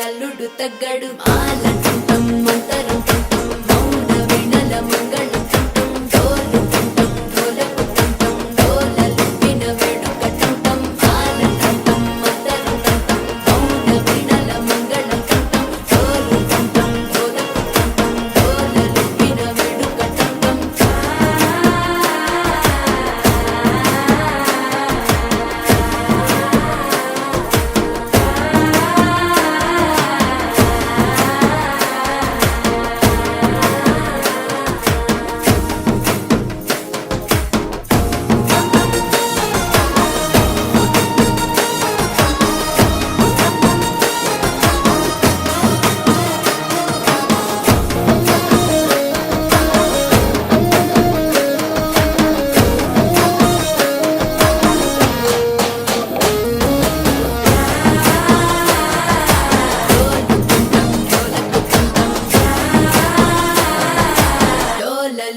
అల్లుడు తగ్గడు మాలంటుంటం మంతరంటుంటం మౌన వినల మంగళంటుంటం డోలుతుంటం డోలకుతుంటం డోలలు విన వేడుకటుంటం మాలంటుంటం మంతరంటుంటం మౌన వినల మంగళంటుంటం డోలుతుంటం డోలకుతుంటం డోలలు విన వేడుకటుంటం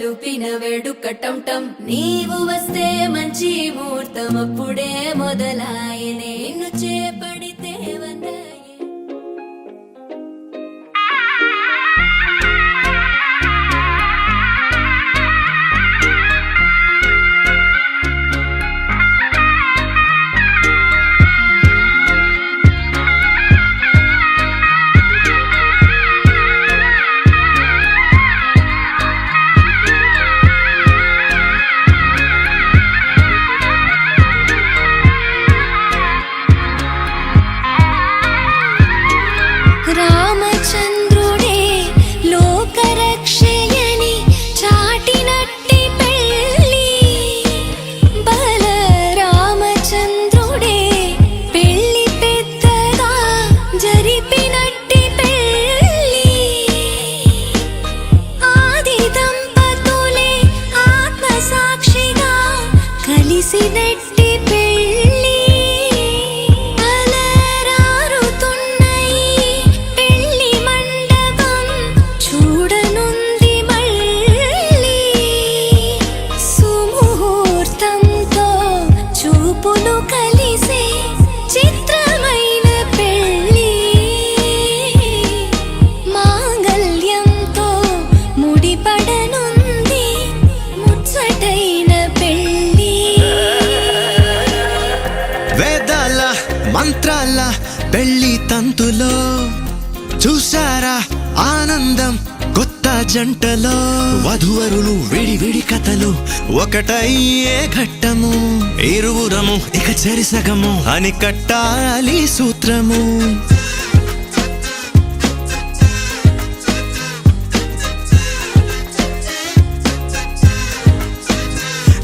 లూపిన వేడుకటంటం నీవు వస్తే మంచి ముహూర్తం అప్పుడే మొదలాయనే నిన్ను చేపడితే వందాయే రామచంద్రుడే లోకరక్షయని చాటినట్టి పెళ్ళి బల రామచంద్రుడే పెళ్ళి పెద్దగా జరిపినట్టి పెళ్ళి ఆది దంపతులే ఆత్మసాక్షిగా కలిసినట్టి పెళ్ళి మంత్రాల పెళ్లి తంతులో చూసారా ఆనందం కొత్త జంటలో వధువరులు విడి విడి కథలు ఒకటయ్యే ఘట్టము ఇరువురము ఇక చెరిసగము అని కట్టాలి సూత్రము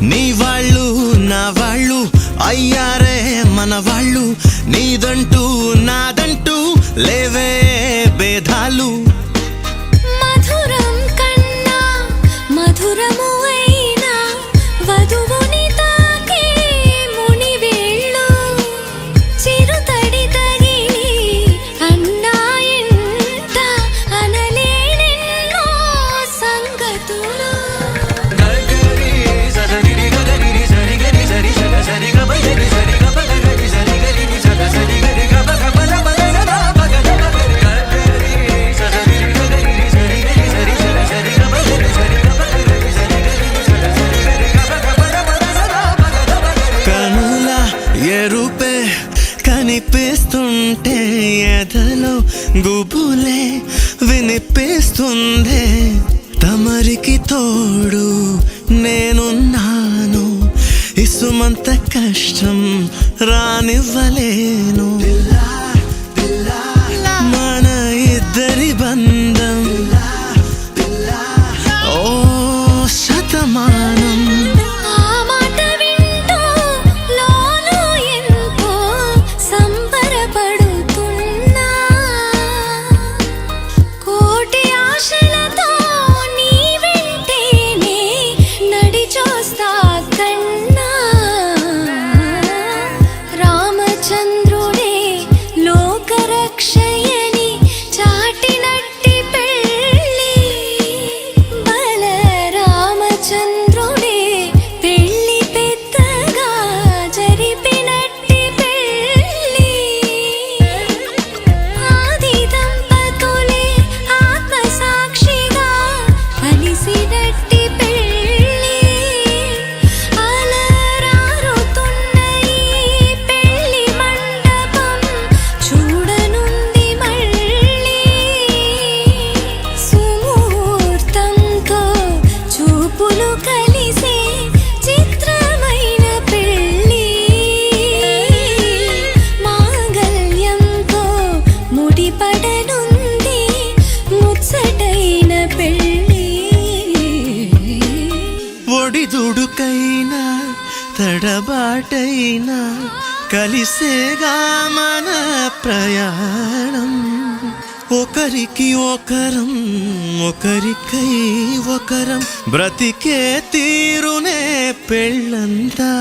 నీ వాళ్ళు నా వాళ్ళు అయ్యారే మన వాళ్ళు నీదంటూ నాదంటూ లేవే భేదాలు మధురం కన్నా మధురము అయినా వధువుని తాకే ముని వేళ్ళు చిరుతడి తగిలి అన్నాయంట అనలేనెన్నో సంగతులు అనిపిస్తుందే తమరికి తోడు నేనున్నాను ఇసుమంత కష్టం రానివ్వలేను మన ఇద్దరి బంధం ఓ శతమానం ఆ మాట వింటూ లోలో ఎంతో సంబరపడుతున్నా కోటి ఆశలతో నీ వెంటేనే నడిచొస్తా కన్నా రామచంద్రుడే లోకరక్షయని చాటినట్టి పెళ్ళి బల రామచంద్రుడే పెళ్ళి పెద్దగా జరిపినట్టి పెళ్ళి ఆది దంపతులే ఆత్మసాక్షిగా కలిసినట్టి పెళ్ళి అలరారుతున్న ఈ పెళ్ళి మండపం చూడనుంది మళ్ళీ సుముహూర్తంతో చూపులు కలిసే చిత్రమైన పెళ్ళి మాంగళ్యంతో ముడిపడనుంది ముచ్చటైన పెళ్ళి ఒడిదుడుకైనా తడబాటైనా కలిసేగా మన ప్రయాణం ఒకరికి ఒకరం ఒకరికై ఒకరం బ్రతికే తీరునే పెళ్ళంతా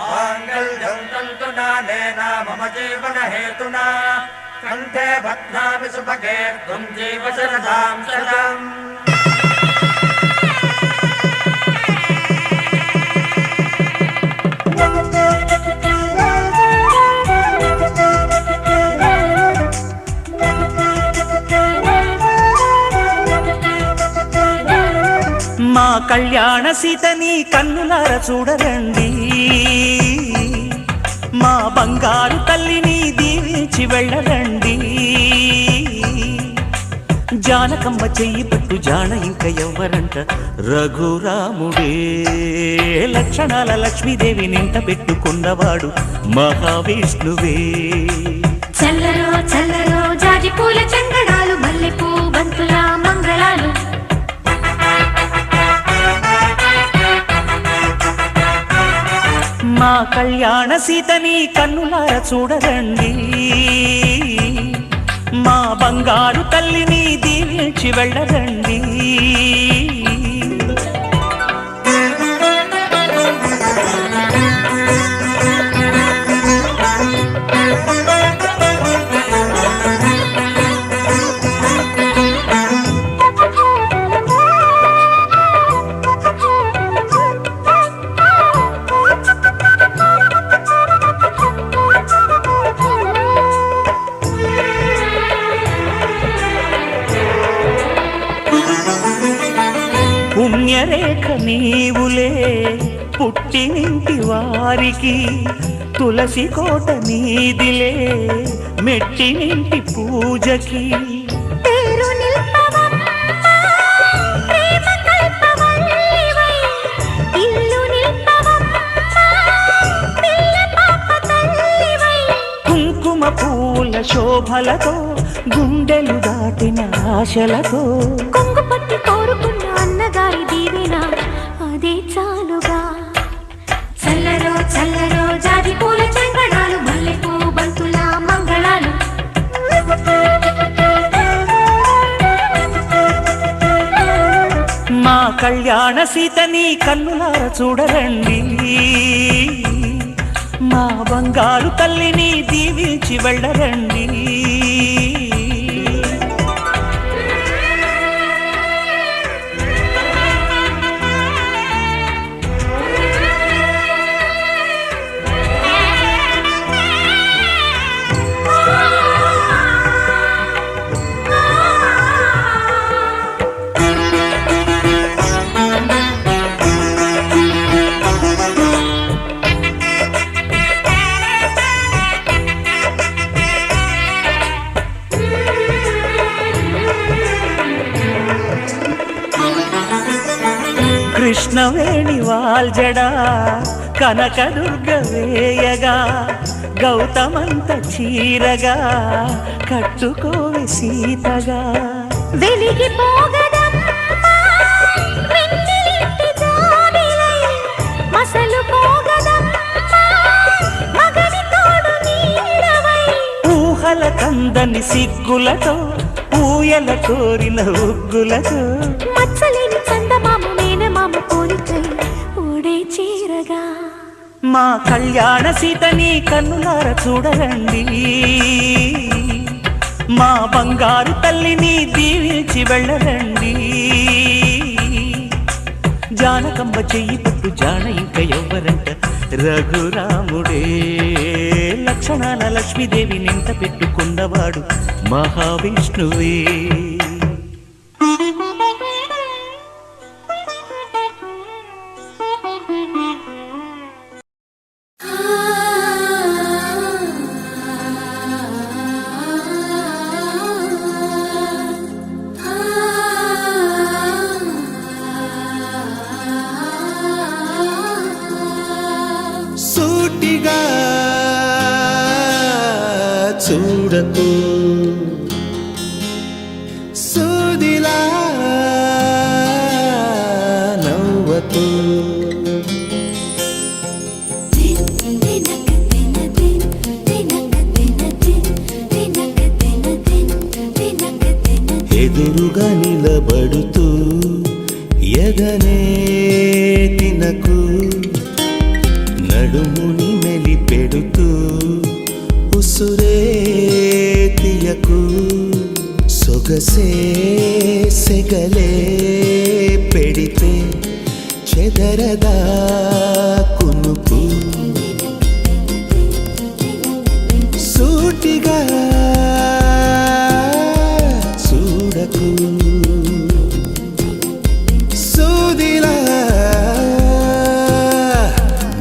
माङ्गल्यं तन्तुनानेन मम जीवनहेतुना कण्ठे बध्नामि सुभगे त्वं जीव शरदां शतम् మా కళ్యాణ సీతని కన్నులార చూడరండి మా బంగారు తల్లిని దీవించి వెళ్ళరండి జానకమ్మ చెయ్యి పట్టు జాన ఇంక ఎవ్వరంట రఘురాముడే లక్షణాల లక్ష్మీదేవి నింట పెట్టుకున్నవాడు మహావిష్ణువే చల్లరో చల్లరో జాజి పూల చంగడాలు మల్లెపూ బంతుల మంగళాలు మా కళ్యాణ సీతని కన్నులార చూడరండి మా బంగారు తల్లిని దీవించి వెళ్ళరండి పుణ్యరేఖ నీవులే పుట్టినింటి వారికి తులసి కోట నీదిలే మెట్టినింటి పూజకి పేరు నిల్పవమ్మా ప్రేమ కల్పవల్లివై ఇల్లు నిల్పవమ్మా పిల్ల పాప తల్లివై కుంకుమ పూల శోభలతో గుండెలు దాటిన ఆశలతో కొంగు పట్టి కోరుకున్న అన్నగారి దీవెన అదే చాలుగా చల్లరో చల్లరో జాజి పూల చంగడాలు మల్లెపూ బంతుల మంగళాలు మా కళ్యాణ సీతని కన్నులార చూడరండి మా బంగారు తల్లిని దీవించి వెళ్ళరండి కృష్ణవేణి వాల్జడా కనకదుర్గ వేయగా గౌతమంత చీరగా కట్టుకోవి సీతగా వెలిగిపోగదమ్మా వెన్నెలింటి జాబిలై మసలుపోగదమ్మా మగని తోడు నీడవై ఊహల కందని సిగ్గులతో ఊయల కోరిన ఉగ్గులతో మచ్చలేని చందమామ మేనమామ పోలికై ఊడే చీరగా మా కళ్యాణ సీతని కన్నులార చూడరండి మా బంగారు తల్లిని దీవించి వెళ్ళరండి జానకమ్మ చెయ్యి పట్టు జాన ఇంక ఎవ్వరంట రఘురాముడే లక్షణాల లక్ష్మీదేవి నింట పెట్టుకున్నవాడు మహావిష్ణువే సూటిగా చూడకు సూదిలా నవ్వకు ఎదురుగా నిలబడుతూ ఎదనే తినకు నడుముని మెలిపెడుతూ ఉసురే తీయకు సొగసే సెగలే పెడితే చెదరదా కునుకు సూటిగా చూడకు సూదిలా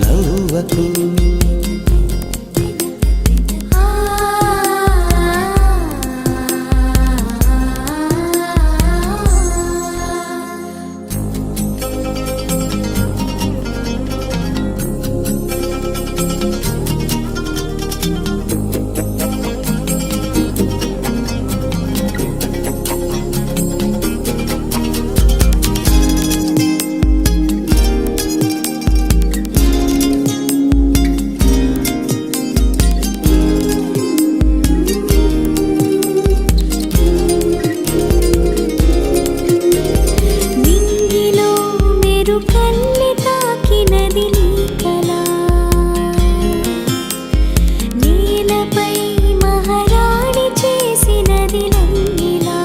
నవ్వకు నింగిలో మెరుకల్లి తాకినది నీ కళ నేలపై మహారాణి చేసినది నందిలా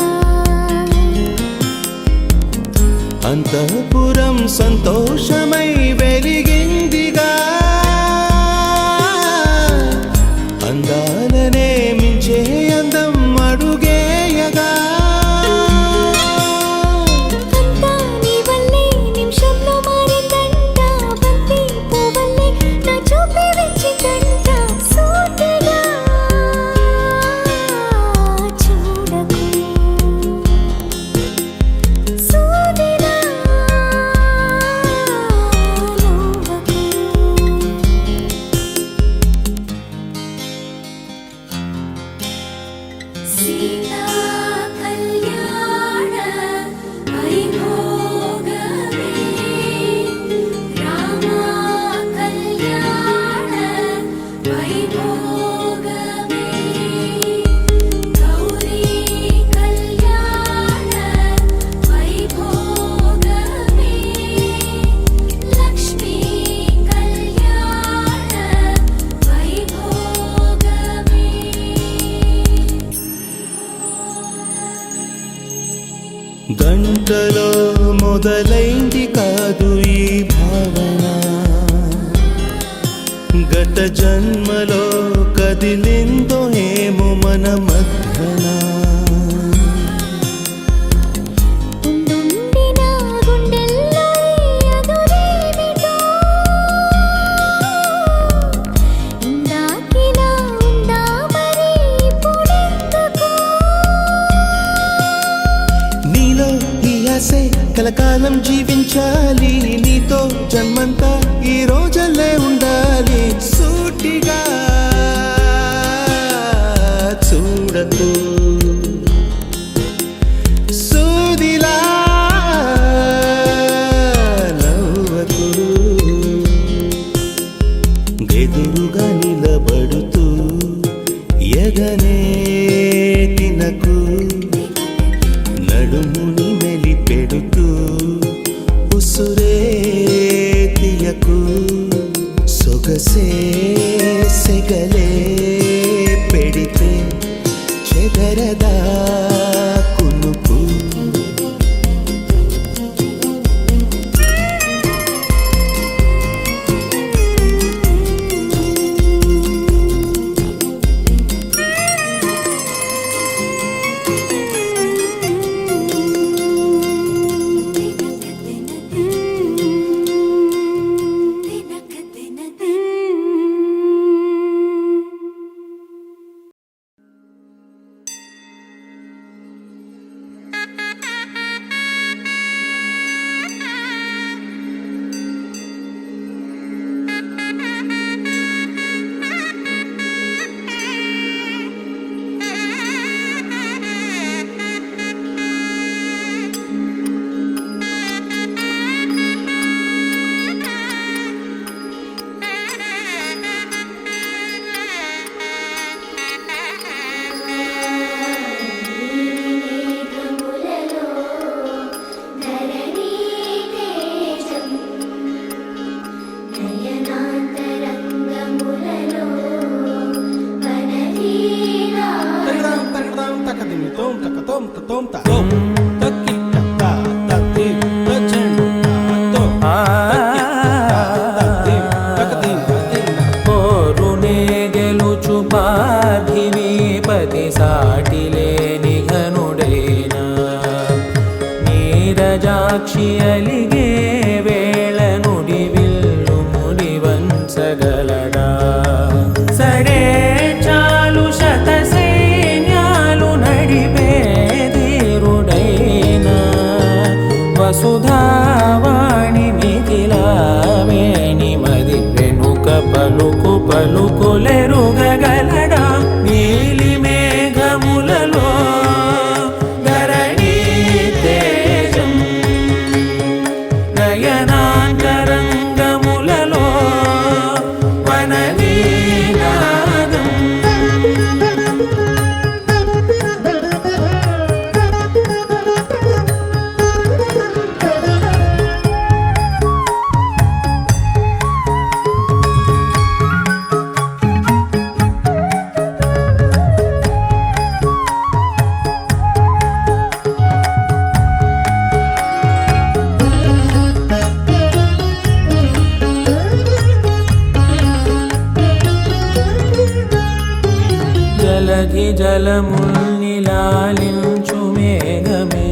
అంతఃపురం సంతోషమై వెలిగిందిగా అందాలనే మించే అందం అడుగేయగా అంతా నీ వల్లే నిమిషంలో మారిందంట బంతి పువ్వల్లే నా చూపే వెచ్చిదంట సూటిగా చూడకు సూదిలా నవ్వకు సీతా కళ్యాణ వైభోగమే రామ కళ్యాణ వైభోగమే గౌరీ కళ్యాణ వైభోగమే లక్ష్మీ కళ్యాణ వైభోగమే గంటలో మొదలైంది కాదు ఈ భావన గత జన్మలో కదిలిందో ఏమో మన మధ్యన ఉండుండి నా గుండెల్లో ఈ అదురేమిటో ఇందాకిలా ఉందా మరి ఇప్పుడెందుకు నీలో ఈ ఆశే కలకాలం జీవించాలి నీతో ఎదురుగా నిలబడుతూ ఎగనే తినకు నడుముని మెలిపెడుతూ ఉసురే తీయకు సొగసే సెగలే పెడితే చెదరదా కునుకు నీరజాక్షి అలిగే వేళ నుడి విల్లు ముడి వంచగలడా సరే చాలు శత సైన్యాలు నడిపే ధీరుడైనా వసుధావాణి మిథిలావేణి మది వెనుక పలుకు పలుకులెరుగగలడా నీలి మేఘములలో ధరణి తేజం నయనాంతరంగములలో వననీనాదం జలధి జలముల్నిలాలించు మేఘమే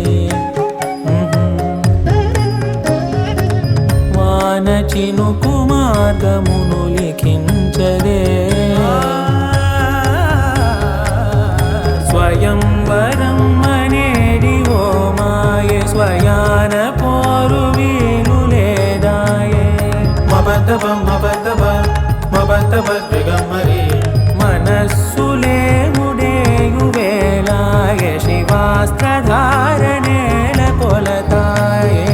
వాన చినుకు మార్గమును లిఖించదే స్వయంవరం అనేడి ఓ మాయ స్వయాన పోరు వీలు లేదాయే మబద్దబ మబద్దబ మబద్దబ దిగమ్మరి మనస్సులే ముడేయు వేళాయ శివాస్త్రధారణేల కొలతాయే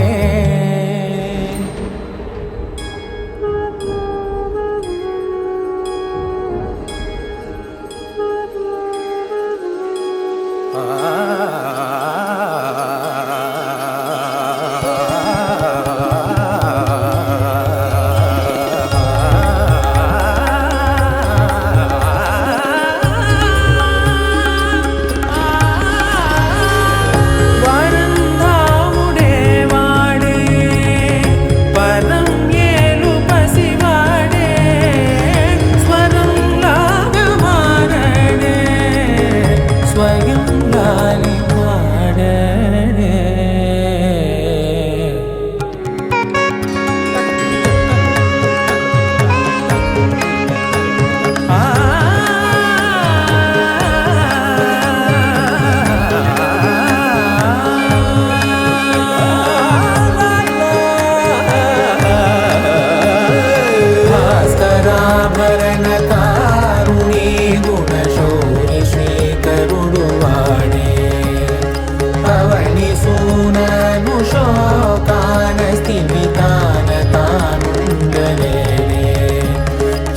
శోకాన స్థిమితాన తానుండలేనే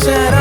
శర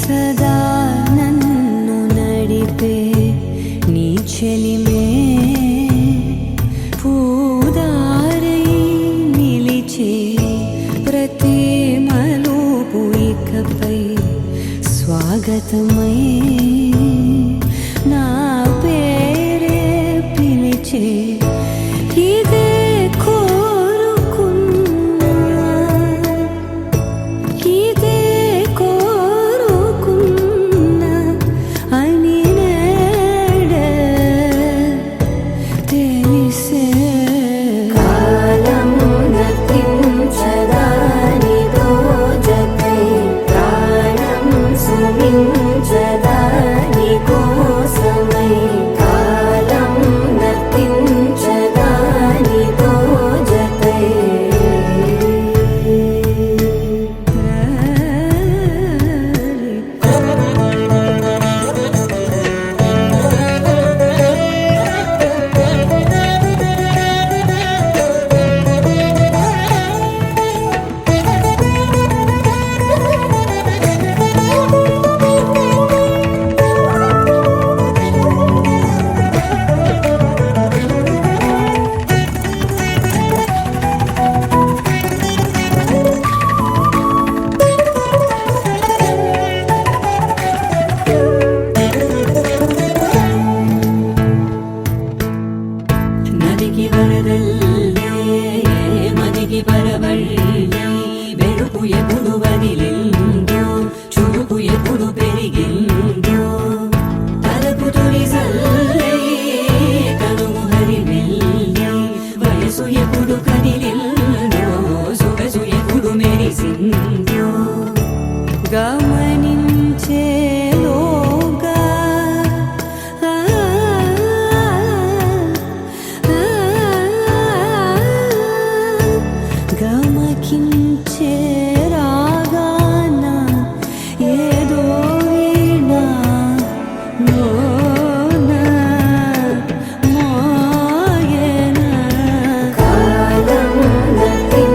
సదా నన్ను నడిపే నీ చెలిమే పూదారై నిలిచే ప్రతి మలుపు ఇకపై స్వాగతమై నా పేరే పిలిచే ఇదే కోరుకున్నా ఇదే కోరుకున్నా అని నేడే తెలిసే కాలం నతించదానిదో జతై ప్రాణం సుమించదాని కోసమై కాలం నతించదానిదో జతై నదికి వరదల్లే మదికి పరవళ్ళే వెలుపు ఎప్పుడు వదిలిందో చురుకు ఎప్పుడు పెరిగిందో తలపు తొలి సల్లే కనుము హరిమెల్లే వయసు ఎప్పుడు కదిలిందో సొగసు ఎప్పుడు మెరిసిందో గమనించేలోగా గమకించే రాగాన ఏదో వీణా మోయనా కాలం నతించదానిదో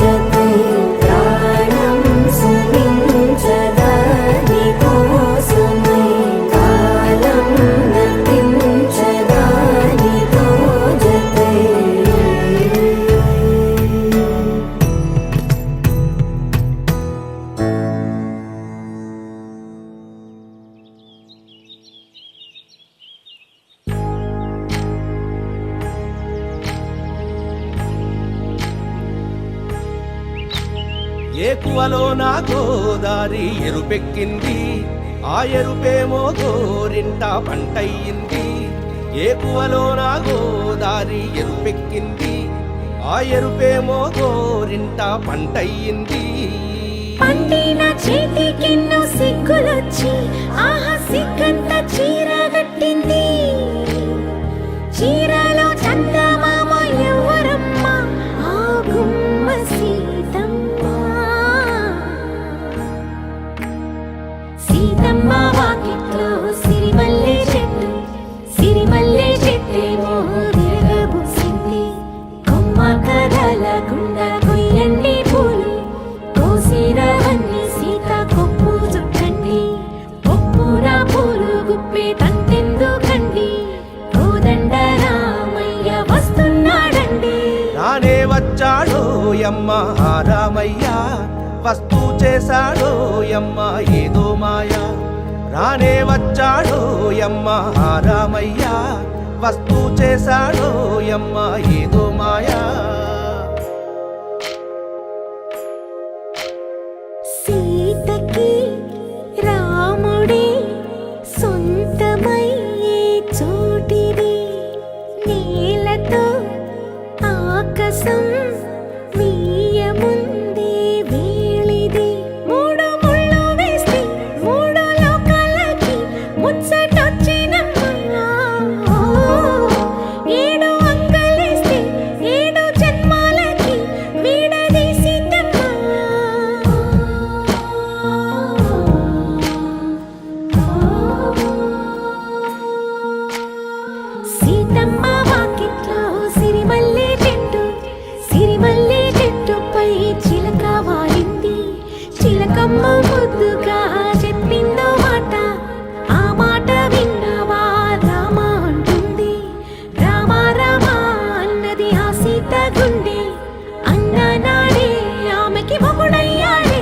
జతై ప్రాణం సుమించదాని కోసమై కాలం నతించదానిదో జతై ఏకువలో నా గోదారి ఎరుపెక్కింది ఆ ఎరుపేమో గోరింట పంటయ్యింది ఏకువలో నా గోదారి ఎరుపెక్కింది ఆ ఎరుపేమో గోరింట పంటయ్యింది పండిన చేతికెన్నో సిగ్గులొచ్చి ఆహా సిగ్గంత చీరగట్టింది చీరలో చందమామ ఎవరమ్మ ఆ గుమ్మ సీతమ్మ సీతమ్మ వాకిట్లో సిరిమల్లె చెట్టేమో తిరగబూసింది కొమ్మ కదలకుండా కొయ్యండి పూలు కోసిరవన్నీ సీత కొప్పు చుట్టండి కొప్పున పూలు గుప్పే తంతెందుకండి కోదండ రామయ్య వస్తున్నాడండి రానే వచ్చాడో యమ్మ రామయ్య వస్తూ చేశాడో యమ్మ ఏదో మాయా రానే వచ్చాడో యమ్మ రామయ్య వస్తూ చేశాడో యమ్మ ఏదో మాయా సీతకి రాముడే సొంతమయ్యే చోటిది నేలతో ఆకాశం వీయముందే వేళిది మూడు ముళ్ళు వేస్తే మూడు లోకాలకి ముచ్చటొచ్చినమ్మా ఏడు అంగలేస్తే ఏడు జన్మ అమ్మమ్మ ముద్దుగా చెప్పిందో మాట, ఆ మాట విన్నవా రామ అంటుంది. రామ రామ అన్నది ఆ సీత గుండె, అన్న నాడే ఆమెకి మొగుడయ్యాడే.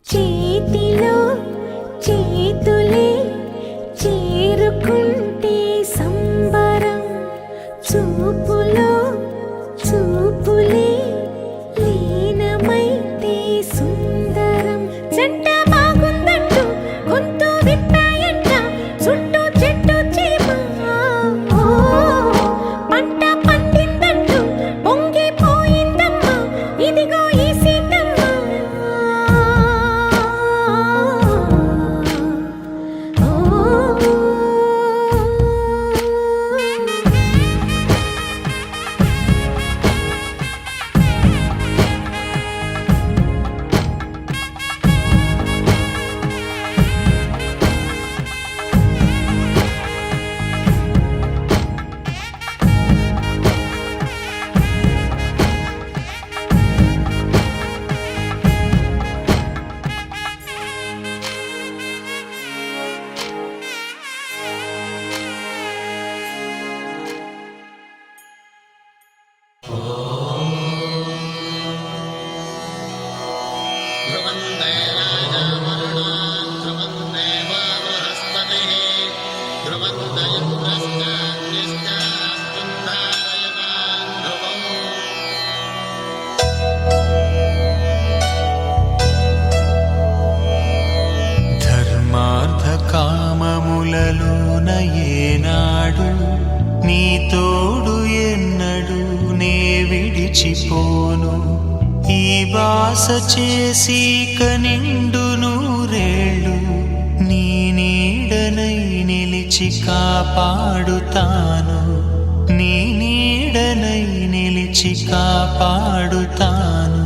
చేతిలో చేతులే చేరుకుంటే సంబరం, చూపులో చూపులే లీనమైతే సుందరం. జంట బాగుందంటూ గొంతు విప్పాయంట, చుట్టూ చెట్టు చీమ. పంట పండిందంటూ పొంగిపోయిందమ్మా, ఇదిగో ఈ సీతమ్మ. ధర్మార్థ కామములలోన ఏనాడు నీ తోడు ఎన్నడు నే విడిచిపోను. ఈ బాస చేసి కనిండు నూరేళ్ళు నీ నీడనై నిలిచి కాపాడుతాను. నీ నీడనై నిలిచి కాపాడుతాను.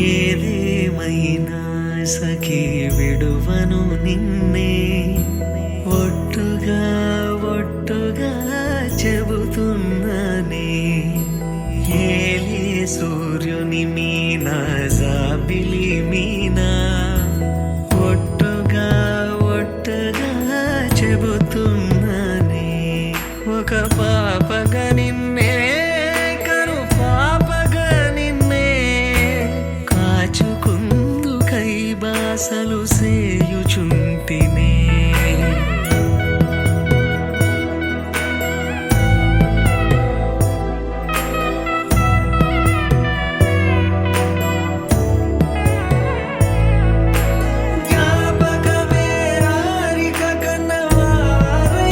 ఏదేమైనా సఖీ విడువను నిన్నే, ఒట్టుగా ఒట్టుగా చెబుతున్నానే. ఏలే సూర్యుని మీనా జాబిలి మీనా, ఒట్టుగా ఒట్టుగా చెబుతున్నానే. ఒక పాపగా నిన్నే కను పాపగా నిన్నే కాచుకుందు కైబాసలు సేయుచుంటినే. జ్ఞాపకమే రారిక కన్నవారైనా,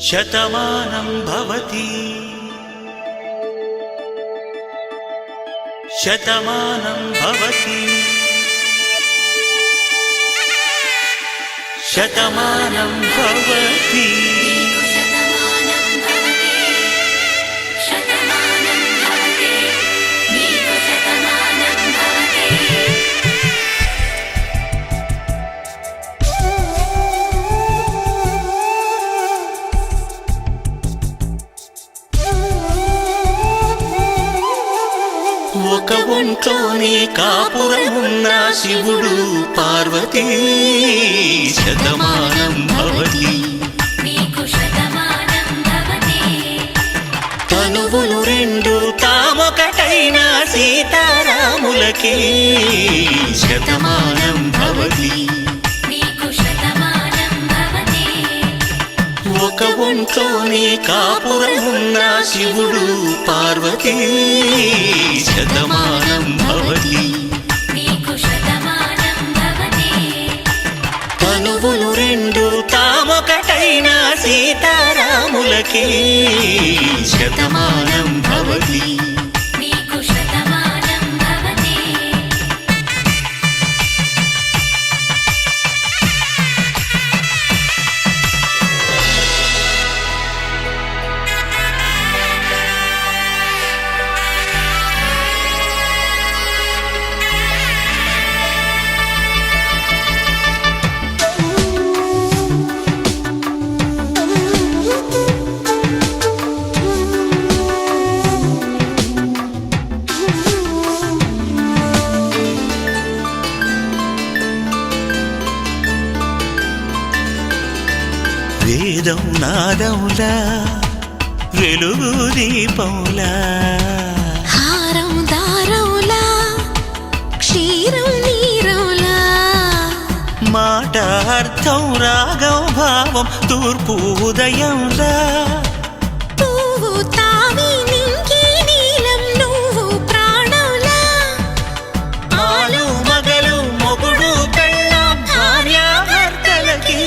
శతమానం భవతి శతమానం భవతి శతమానం భవతి శతమానం భవతి శతమానం భవతి నీకు శతమానం భవతి ఒక ఒంట్లోనే కాపురమున్న శివుడు పార్వతీ శతమానం భవతి నీకు శతమానం భవతి తనువులు రెండు తామొకటైన సీతారాములకి శతమానం భవతి నీకు శతమానం భవతి ఒక ఒంట్లోనే కాపురమున్న శివుడు పార్వతీ శతమానం భవతి నీకు శతమానం భవతి తనువులు రెండు తామొకటైన సీతారాములకి శతమానం భవతి నీకు శతమానం భవతి వేదం నాదములా వెలుగు దీపములా హారం దారంలా క్షీరం నీరంలా మాట అర్థం రాగం భావం తూర్పు ఉదయంలా పువ్వు తావి నింగి నీలం నువ్వు ప్రాణంలా ఆలు మగలు మొగుడు పెళ్ళాం భార్యాభర్తలకి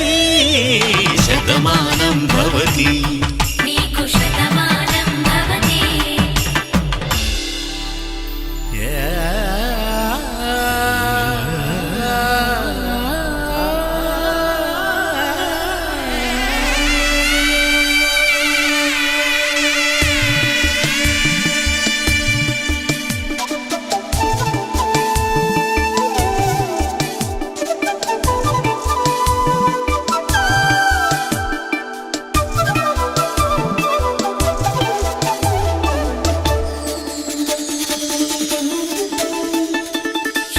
శతమానం భవతి నీకు శతమానం భవతి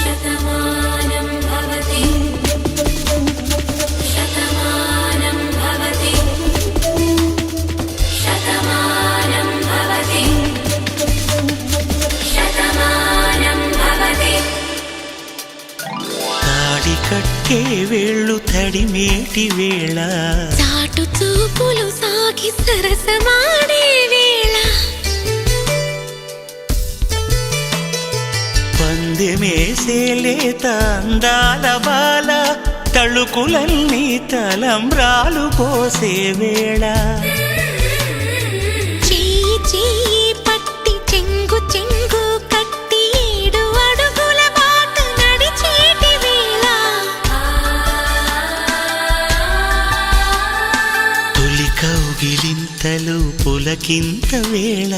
శతమానం భవతి శతమానం భవతి శతమానం భవతి శతమానం భవతి తాడి కట్టే వేళ్ళు తడిమేటి వేళ చాటు చూపులు సాగి సరసమాడే వేళ పందెమేసే లేత అందాల బాల తళుకులన్నీ తలంబ్రాలు పోసే వేళ చెయ్యి చెయ్యి పట్టి చెంగు చెంగు కట్టి 7 అడుగుల బాట నడిచేటి వేళ తొలి కౌగిలింతలు పులకింత వేళ